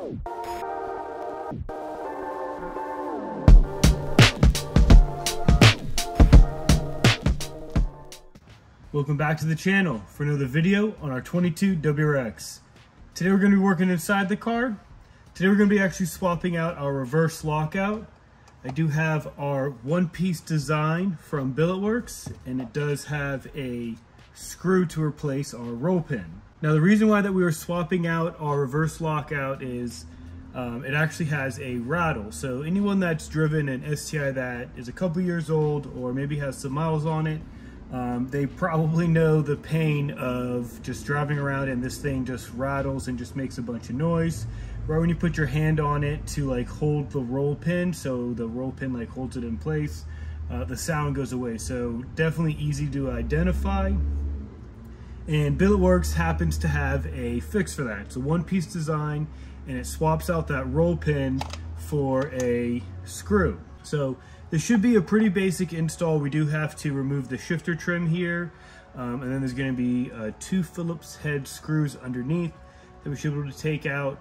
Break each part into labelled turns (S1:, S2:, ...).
S1: Welcome back to the channel for another video on our 22 WRX. Today we're going to be working inside the car. Today we're going to be actually swapping out our reverse lockout. I do have our one-piece design from Billetworkz, and it does have a screw to replace our roll pin. Now the reason why that we were swapping out our reverse lockout is it actually has a rattle. So anyone that's driven an STI that is a couple years old or maybe has some miles on it, they probably know the pain of just driving around and this thing just rattles and just makes a bunch of noise. Right when you put your hand on it to like hold the roll pin, so the roll pin like holds it in place, the sound goes away. So definitely easy to identify. And Billetworkz happens to have a fix for that. It's a one-piece design and it swaps out that roll pin for a screw. So this should be a pretty basic install. We do have to remove the shifter trim here, and then there's going to be 2 Phillips head screws underneath that we should be able to take out.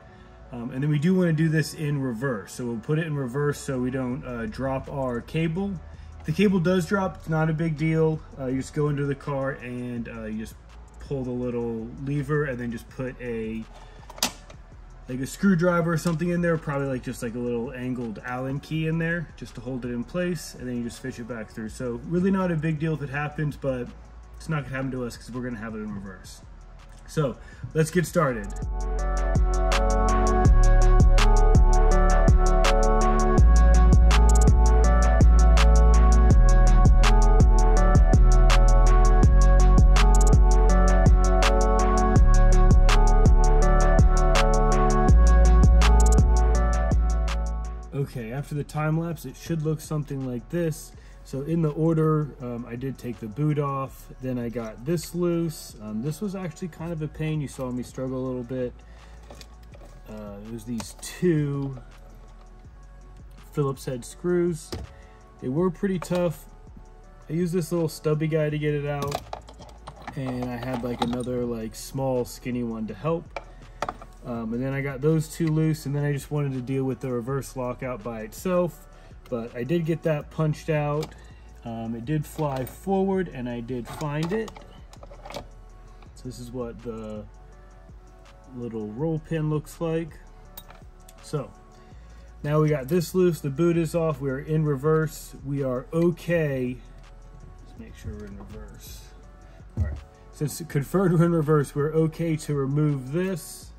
S1: And then we do want to do this in reverse. So we'll put it in reverse so we don't drop our cable. If the cable does drop, it's not a big deal. You just go into the car and you just pull the little lever and then just put a screwdriver or something in there, probably like just like a little angled Allen key in there just to hold it in place, and then you just fish it back through. So really not a big deal if it happens, but it's not gonna happen to us because we're gonna have it in reverse. So let's get started. Okay, after the time lapse, it should look something like this. So in the order, I did take the boot off, then I got this loose. This was actually kind of a pain. You saw me struggle a little bit. It was these 2 Phillips head screws. They were pretty tough. I used this little stubby guy to get it out, and I had like another like small skinny one to help. And then I got those 2 loose, and then I just wanted to deal with the reverse lockout by itself. But I did get that punched out. It did fly forward, and I did find it. So this is what the little roll pin looks like. So now we got this loose, the boot is off, we're in reverse, we are okay. Let's make sure we're in reverse. All right, since it confirmed we're in reverse, we're okay to remove this.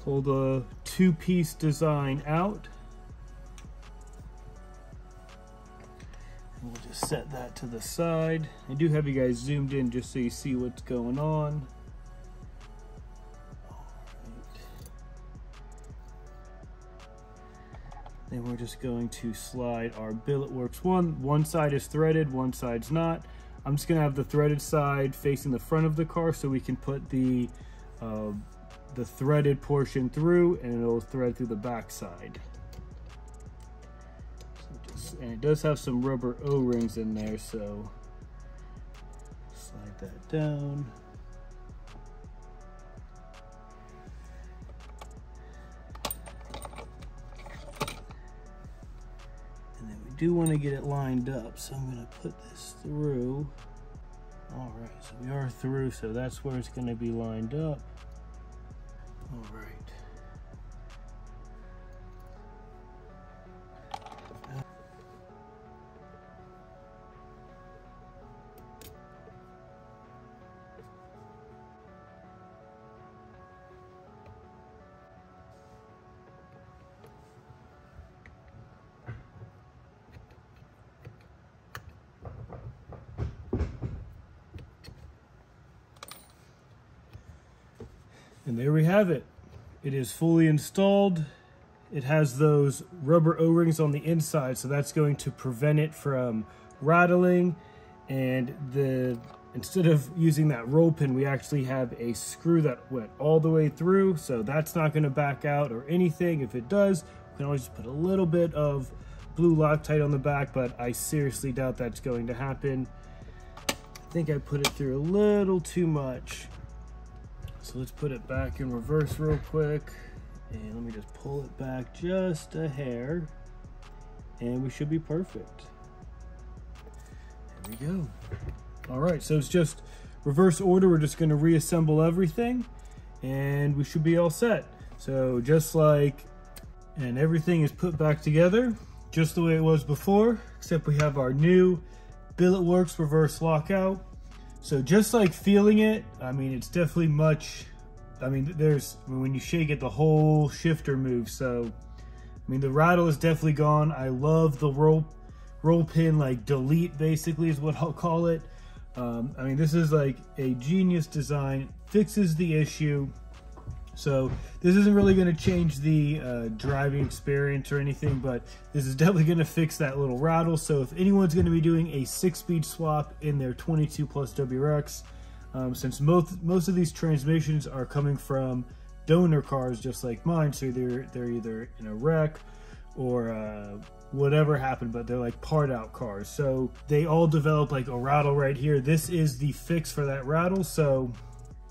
S1: Pull the 2-piece design out. And we'll just set that to the side. I do have you guys zoomed in just so you see what's going on. Then we're just going to slide our Billetworkz one side is threaded, one side's not. I'm just gonna have the threaded side facing the front of the car so we can put the threaded portion through, and it'll thread through the back side. So and it does have some rubber O-rings in there, so slide that down. And then we do want to get it lined up, so I'm going to put this through. All right, so we are through, so that's where it's going to be lined up. All right. And there we have it. It is fully installed. It has those rubber O-rings on the inside, so that's going to prevent it from rattling. And instead of using that roll pin, we actually have a screw that went all the way through, so that's not going to back out or anything. If it does, we can always just put a little bit of blue Loctite on the back, but I seriously doubt that's going to happen. I think I put it through a little too much. So let's put it back in reverse real quick. And let me just pull it back just a hair. And we should be perfect. There we go. All right, so it's just reverse order. We're just gonna reassemble everything and we should be all set. So just like, and everything is put back together just the way it was before, except we have our new Billetworkz reverse lockout. So just like feeling it, I mean, it's definitely much, I mean, when you shake it, the whole shifter moves. So, I mean, the rattle is definitely gone. I love the roll pin, like delete basically is what I'll call it. I mean, this is like a genius design, fixes the issue. So this isn't really going to change the driving experience or anything, but this is definitely going to fix that little rattle. So if anyone's going to be doing a 6-speed swap in their 22 plus WRX, since most of these transmissions are coming from donor cars just like mine, so they're either in a wreck or whatever happened, but they're like part out cars. So they all develop like a rattle right here. This is the fix for that rattle. So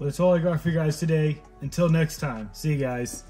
S1: well, that's all I got for you guys today. Until next time, see you guys.